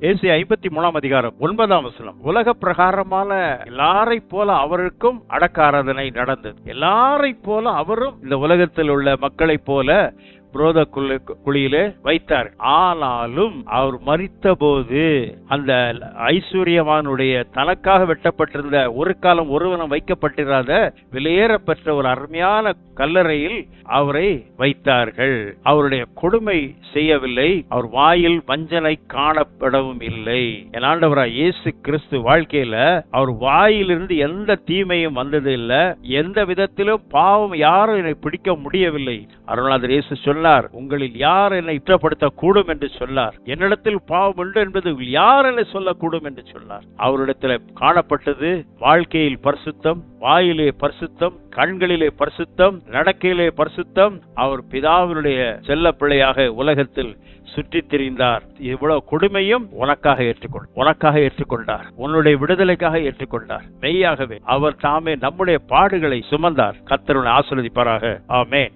ஏசாயா 53:9 உலக பிரகாரமான எல்லாரை போல அவருக்கும் அடக்க ஆராதனை நடந்தது. எல்லாரை போல அவரும் இந்த உலகத்தில் உள்ள மக்களை போல புரோத குழியிலே வைத்தார். ஆனாலும் அவர் மரித்த போது அந்த ஐஸ்வர்யவானுடைய தனக்காக வெட்டப்பட்டிருந்த ஒரு காலம் ஒருவனம் வைக்கப்பட்டிராத வெளியேறப்பெற்ற ஒரு அருமையான கல்லறையில் அவரை வைத்தார்கள். அவருடைய கொடுமை செய்யவில்லை, அவர் வாயில் வஞ்சனை காணப்படவும் இல்லை. என் ஆண்டவராய் இயேசு கிறிஸ்து வாழ்க்கையில அவர் வாயிலிருந்து எந்த தீமையும் வந்தது இல்லை. எந்த விதத்திலும் பாவம் யாரும் என்னை பிடிக்க முடியவில்லை. அருள்நாதர் இயேசு சொன்னார், உங்களில் யார் என்னை குற்றப்படுத்த கூடும் என்று சொன்னார். என்னிடத்தில் பாவம் உண்டு என்பது யார் என்னை சொல்லக்கூடும் என்று சொன்னார். அவரிடத்தில் காணப்பட்டது வாழ்க்கையில் பரிசுத்தம், வாயிலே பரிசுத்தம், கண்களிலே பரிசுத்தம், நடக்கையிலே பரிசுத்தம். அவர் பிதாவினுடைய செல்ல பிள்ளையாக உலகத்தில் சுற்றித் திரிந்தார். இவ்வளவு கொடுமையும் உனக்காக ஏற்றுக்கொண்டார். உன்னுடைய விடுதலைக்காக ஏற்றுக்கொண்டார். மெய்யாகவே அவர் தாமே நம்முடைய பாடுகளை சுமந்தார். கர்த்தர் ஆசீர்வதிப்பாராக. ஆமென்.